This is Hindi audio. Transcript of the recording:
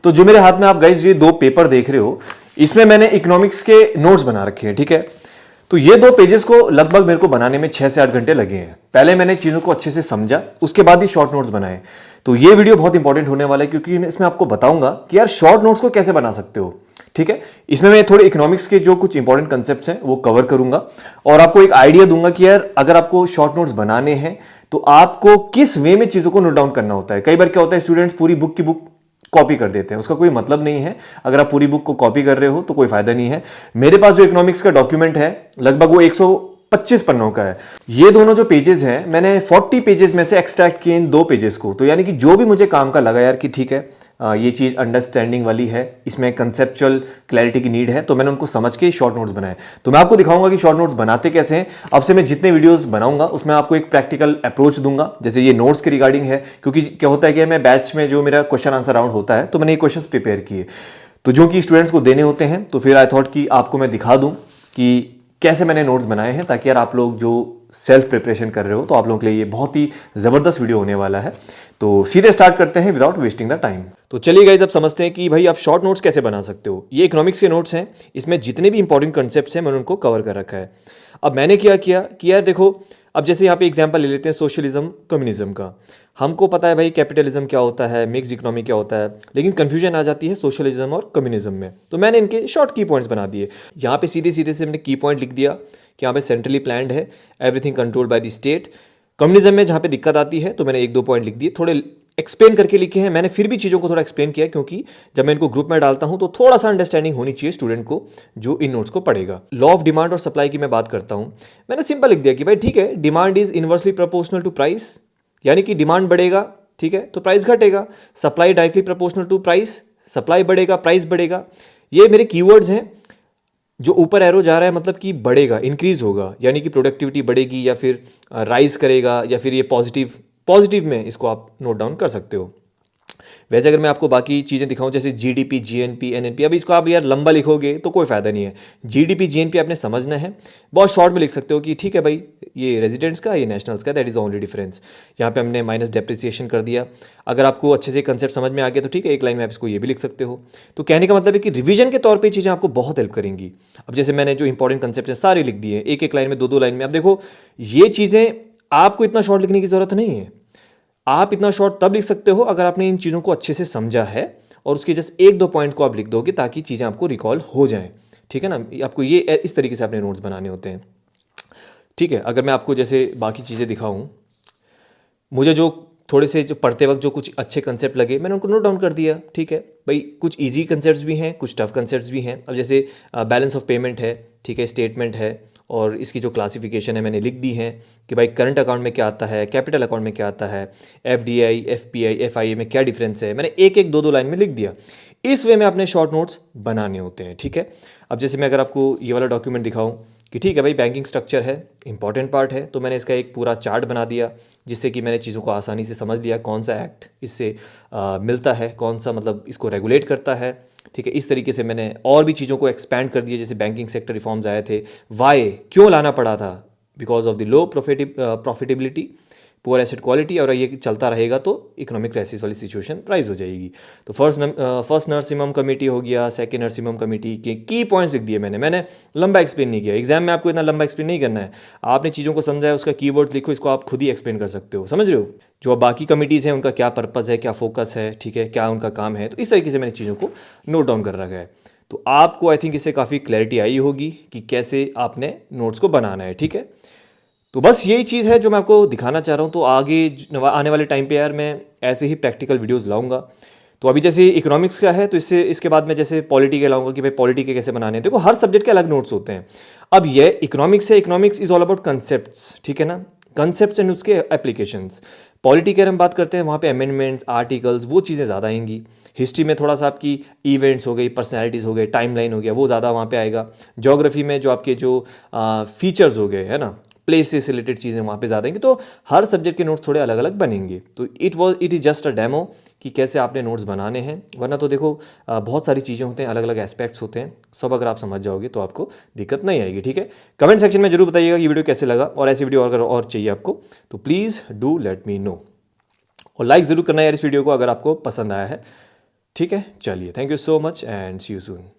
तो जो मेरे हाथ में आप गाइस ये दो पेपर देख रहे हो, इसमें मैंने इकोनॉमिक्स के नोट्स बना रखे हैं, ठीक है। तो ये दो पेजेस को लगभग मेरे को बनाने में 6 से 8 घंटे लगे हैं। पहले मैंने चीज़ों को अच्छे से समझा, उसके बाद ही शॉर्ट नोट्स बनाए। तो ये वीडियो बहुत इंपॉर्टेंट होने वाला है क्योंकि मैं इसमें आपको बताऊंगा कि यार शॉर्ट नोट्स को कैसे बना सकते हो, ठीक है। इसमें मैं थोड़े इकोनॉमिक्स के जो कुछ इंपॉर्टेंट कंसेप्ट्स हैं वो कवर करूंगा और आपको एक आइडिया दूंगा कि यार अगर आपको शॉर्ट नोट्स बनाने हैं तो आपको किस वे में चीज़ों को नोट डाउन करना होता है। कई बार क्या होता है, स्टूडेंट्स पूरी बुक की बुक कॉपी कर देते हैं, उसका कोई मतलब नहीं है। अगर आप पूरी बुक को कॉपी कर रहे हो तो कोई फायदा नहीं है। मेरे पास जो इकोनॉमिक्स का डॉक्यूमेंट है लगभग वो 125 पन्नों का है। ये दोनों जो पेजेस हैं मैंने 40 पेजेस में से एक्सट्रैक्ट किए इन 2 पेजेस को। तो यानी कि जो भी मुझे काम का लगा यार कि ठीक है ये चीज़ अंडरस्टैंडिंग वाली है, इसमें कंसेप्चुअल क्लैरिटी की नीड है, तो मैंने उनको समझ के शॉर्ट नोट्स बनाए। तो मैं आपको दिखाऊंगा कि शॉर्ट नोट्स बनाते कैसे हैं। अब से मैं जितने वीडियोस बनाऊंगा उसमें आपको एक प्रैक्टिकल अप्रोच दूंगा, जैसे ये नोट्स के रिगार्डिंग है। क्योंकि क्या होता है कि मैं बैच में जो मेरा क्वेश्चन आंसर राउंड होता है तो मैंने ये क्वेश्चन प्रिपेयर किए, तो जो कि स्टूडेंट्स को देने होते हैं। तो फिर आई थॉट कि आपको मैं दिखा दूं कि कैसे मैंने नोट्स बनाए हैं, ताकि यार आप लोग जो सेल्फ प्रिपरेशन कर रहे हो तो आप लोगों के लिए ये बहुत ही ज़बरदस्त वीडियो होने वाला है। तो सीधे स्टार्ट करते हैं विदाउट वेस्टिंग द टाइम। तो चलिए गाइस, अब समझते हैं कि भाई आप शॉर्ट नोट्स कैसे बना सकते हो। ये इकोनॉमिक्स के नोट्स हैं, इसमें जितने भी इंपॉर्टेंट कंसेप्ट्स हैं मैंने उनको कवर कर रखा है। अब मैंने क्या किया कि यार देखो, अब जैसे यहाँ पे एग्जांपल ले लेते हैं सोशलिज्म कम्युनिज्म का। हमको पता है भाई कैपिटलिज्म क्या होता है, मिक्स इकोनॉमी क्या होता है, लेकिन कंफ्यूजन आ जाती है सोशलिज्म और कम्युनिज्म में। तो मैंने इनके शॉर्ट की पॉइंट्स बना दिए। यहाँ पे सीधे सीधे से मैंने की पॉइंट लिख दिया कि यहाँ पे सेंट्रली प्लान्ड है, everything controlled by the state. Communism में जहाँ पे दिक्कत आती है तो मैंने 1-2 पॉइंट लिख दिए, थोड़े एक्सप्लेन करके लिखे हैं मैंने। फिर भी चीज़ों को थोड़ा एक्सप्लेन किया क्योंकि जब मैं इनको ग्रुप में डालता हूं तो थोड़ा सा अंडरस्टैंडिंग होनी चाहिए स्टूडेंट को जो इन नोट्स को पढ़ेगा। लॉ ऑफ डिमांड और सप्लाई की मैं बात करता हूं, मैंने सिंपल लिख दिया कि भाई ठीक है, demand is inversely proportional to price, यानी कि डिमांड बढ़ेगा, ठीक है, तो प्राइस घटेगा। Supply directly proportional to price, supply बढ़ेगा प्राइस बढ़ेगा। ये मेरे कीवर्ड्स हैं। जो ऊपर एरो जा रहा है मतलब कि बढ़ेगा, इंक्रीज होगा, यानी कि प्रोडक्टिविटी बढ़ेगी या फिर राइज करेगा, या फिर ये पॉजिटिव में इसको आप नोट डाउन कर सकते हो। वैसे अगर मैं आपको बाकी चीज़ें दिखाऊं जैसे जीडीपी, जीएनपी, एनएनपी, अब इसको आप यार लंबा लिखोगे तो कोई फायदा नहीं है। जीडीपी जीएनपी आपने समझना है, बहुत शॉर्ट में लिख सकते हो कि ठीक है भाई ये रेजिडेंट्स का, ये नेशनल्स का, दैट इज ओनली डिफरेंस। यहाँ पे हमने माइनस डेप्रिसिएशन कर दिया। अगर आपको अच्छे से कंसेप्ट समझ में आ गया तो ठीक है, एक लाइन में आप इसको ये भी लिख सकते हो। तो कहने का मतलब है कि रिवीजन के तौर पर चीज़ें आपको बहुत हेल्प करेंगी। अब जैसे मैंने जो इंपॉर्टेंट कंसेप्ट हैं सारे लिख दिए, एक लाइन में, 2-2 लाइन में। अब देखो ये चीज़ें आपको इतना शॉर्ट लिखने की जरूरत नहीं है। आप इतना शॉर्ट तब लिख सकते हो अगर आपने इन चीज़ों को अच्छे से समझा है और उसके जस्ट 1-2 पॉइंट को आप लिख दोगे ताकि चीज़ें आपको रिकॉल हो जाएं, ठीक है ना। आपको ये इस तरीके से अपने नोट्स बनाने होते हैं, ठीक है। अगर मैं आपको जैसे बाकी चीज़ें दिखाऊं, मुझे जो थोड़े से जो पढ़ते वक्त जो कुछ अच्छे कंसेप्ट लगे मैंने उनको नोट डाउन कर दिया, ठीक है भाई। कुछ इजी कंसेप्ट्स भी हैं, कुछ टफ कंसेप्ट्स भी हैं। अब जैसे बैलेंस ऑफ पेमेंट है, ठीक है, स्टेटमेंट है, और इसकी जो क्लासिफिकेशन है मैंने लिख दी है कि भाई करंट अकाउंट में क्या आता है, कैपिटल अकाउंट में क्या आता है, एफडीआई, एफपीआई, एफआईए में क्या डिफरेंस है, मैंने एक 2-2 लाइन में लिख दिया। इस वे में अपने शॉर्ट नोट्स बनाने होते हैं, ठीक है। अब जैसे मैं अगर आपको ये वाला डॉक्यूमेंट दिखाऊं कि ठीक है भाई बैंकिंग स्ट्रक्चर है, इंपॉर्टेंट पार्ट है, तो मैंने इसका एक पूरा चार्ट बना दिया जिससे कि मैंने चीज़ों को आसानी से समझ लिया, कौन सा एक्ट इससे मिलता है, कौन सा मतलब इसको रेगुलेट करता है, ठीक है। इस तरीके से मैंने और भी चीज़ों को एक्सपैंड कर दिया। जैसे बैंकिंग सेक्टर रिफॉर्म्स आए थे, वाई क्यों लाना पड़ा था, because of the low profitability, poor asset quality, और ये चलता रहेगा तो इकोनॉमिक क्राइसिस वाली सिचुएशन राइज हो जाएगी। तो फर्स्ट नरसिम्हम कमेटी हो गया, सेकेंड नरसिम्हम कमेटी के की पॉइंट्स लिख दिए मैंने लंबा एक्सप्लेन नहीं किया। एग्जाम में आपको इतना लंबा एक्सप्लेन नहीं करना है, आपने चीज़ों को समझा है, उसका कीवर्ड लिखो, इसको आप खुद ही एक्सप्लेन कर सकते हो, समझ रहे हो। जो बाकी कमिटीज़ हैं उनका क्या पर्पज़ है, क्या फोकस है, ठीक है, क्या उनका काम है, तो इस तरीके से मैंने चीज़ों को नोट डाउन कर रखा है। तो आपको आई थिंक इससे काफ़ी क्लैरिटी आई होगी कि कैसे आपने नोट्स को बनाना है, ठीक है। तो बस यही चीज़ है जो मैं आपको दिखाना चाह रहा हूँ। तो आगे आने वाले टाइम पे यार मैं ऐसे ही प्रैक्टिकल वीडियोस लाऊंगा। तो अभी जैसे इकोनॉमिक्स का है तो इसके बाद मैं जैसे पॉलिटी के लाऊंगा कि भाई पॉलिटी के कैसे बनाने हैं। देखो हर सब्जेक्ट के अलग नोट्स होते हैं। अब ये इकोनॉमिक्स है, economics is all about concepts, ठीक है ना, कंसेप्ट्स एंड उसके एप्लीकेशंस। पॉलिटी की हम बात करते हैं वहाँ पे अमेंडमेंट्स, आर्टिकल्स, वो चीज़ें ज़्यादा आएंगी। हिस्ट्री में थोड़ा सा आपकी इवेंट्स हो गई, पर्सनैलिटीज़ हो गए, टाइमलाइन हो गया, वो ज़्यादा वहाँ पे आएगा। ज्योग्राफी में जो आपके जो फीचर्स हो गए है ना, प्लेसेस से रिलेटेड चीज़ें वहाँ पे ज़्यादा आएंगी। तो हर सब्जेक्ट के नोट्स थोड़े अलग अलग बनेंगे। तो it is just a demo कि कैसे आपने नोट्स बनाने हैं। वरना तो देखो बहुत सारी चीज़ें होते हैं, अलग अलग एस्पेक्ट्स होते हैं, सब अगर आप समझ जाओगे तो आपको दिक्कत नहीं आएगी, ठीक है। कमेंट सेक्शन में जरूर बताइएगा ये वीडियो कैसे लगा, और ऐसी वीडियो अगर और चाहिए आपको तो please do let me know. और लाइक ज़रूर करना यार इस वीडियो को अगर आपको पसंद आया है। ठीक है, चलिए, thank you so much and see you soon.